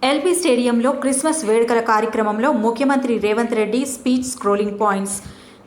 LB స్టేడియంలో Christmas వేడుకల కార్యక్రమంలో ముఖ్యమంత్రి Revanth Reddy speech scrolling points.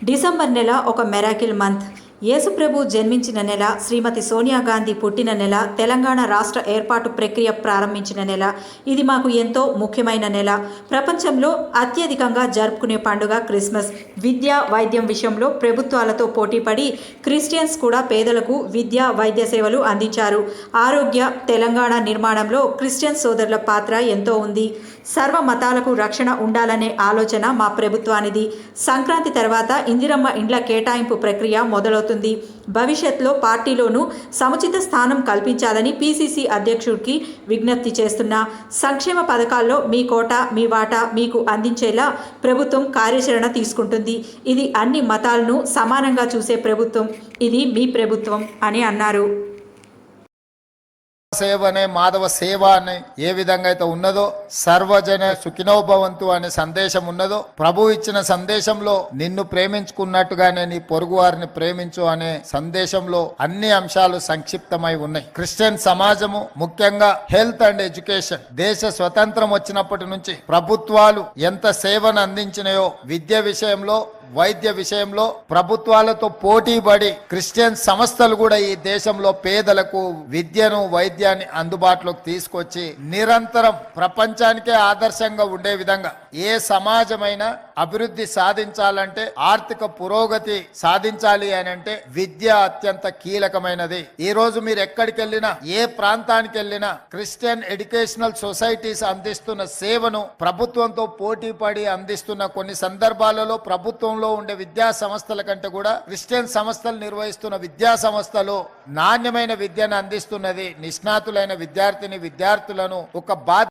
December నెల ఒక మెరాకిల్ మంత్. యేసుప్రభు జన్మించిన నెల, శ్రీమతి సోనియా గాంధీ పుట్టిన నెల, తెలంగాణ రాష్ట్ర ఏర్పాటు ప్రక్రియ ప్రారంభించిన నెల. ఇది మాకు ఎంతో ముఖ్యమైన నెల. ప్రపంచంలో అత్యధికంగా జరుపుకునే పండుగ క్రిస్మస్. విద్య, వైద్యం విషయంలో ప్రభుత్వాలతో పోటీపడి క్రిస్టియన్స్ కూడా పేదలకు విద్య, వైద్య సేవలు అందించారు. ఆరోగ్య తెలంగాణ నిర్మాణంలో క్రిస్టియన్ సోదరుల పాత్ర ఎంతో ఉంది. సర్వ మతాలకు రక్షణ ఉండాలనే ఆలోచన మా ప్రభుత్వానిది. సంక్రాంతి తర్వాత ఇందిరమ్మ ఇండ్ల కేటాయింపు ప్రక్రియ మొదలవుతుంది. భవిష్యత్తులో పార్టీలోనూ సముచిత స్థానం కల్పించాలని పిసిసి అధ్యక్షుడికి విజ్ఞప్తి చేస్తున్నా. సంక్షేమ పథకాల్లో మీ కోటా, మీ వాటా మీకు అందించేలా ప్రభుత్వం కార్యాచరణ తీసుకుంటుంది. ఇది అన్ని మతాలను సమానంగా చూసే ప్రభుత్వం. ఇది మీ ప్రభుత్వం అని అన్నారు. సేవ అనే మాధవ సేవ అనే ఏ విధంగా అయితే ఉన్నదో, సర్వజన సుఖినోభవంతు అనే సందేశం ఉన్నదో, ప్రభు ఇచ్చిన సందేశంలో నిన్ను ప్రేమించుకున్నట్టుగానే నీ పొరుగు వారిని ప్రేమించు అనే సందేశంలో అన్ని అంశాలు సంక్షిప్తమై ఉన్నాయి. క్రిస్టియన్ సమాజము ముఖ్యంగా హెల్త్ అండ్ ఎడ్యుకేషన్, దేశ స్వతంత్రం వచ్చినప్పటి నుంచి ప్రభుత్వాలు ఎంత సేవను అందించినాయో, విద్య విషయంలో, వైద్య విషయంలో ప్రభుత్వాలతో పోటీపడి క్రిస్టియన్ సంస్థలు కూడా ఈ దేశంలో పేదలకు విద్యను, వైద్యాన్ని అందుబాటులోకి తీసుకొచ్చి నిరంతరం ప్రపంచానికే ఆదర్శంగా ఉండే విధంగా ఏ సమాజమైనా అభివృద్ధి సాధించాలంటే, ఆర్థిక పురోగతి సాధించాలి అని అంటే విద్య అత్యంత కీలకమైనది. ఈ రోజు మీరు ఎక్కడికి వెళ్ళినా, ఏ ప్రాంతానికి వెళ్ళినా క్రిస్టియన్ ఎడ్యుకేషనల్ సొసైటీస్ అందిస్తున్న సేవను ప్రభుత్వంతో పోటీ పడి అందిస్తున్న కొన్ని సందర్భాలలో ప్రభుత్వంలో ఉండే విద్యా సంస్థల కంటే కూడా క్రిస్టియన్ సంస్థలు నిర్వహిస్తున్న విద్యా సంస్థలు నాణ్యమైన విద్యను అందిస్తున్నది. నిష్ణాతులైన విద్యార్థిని విద్యార్థులను ఒక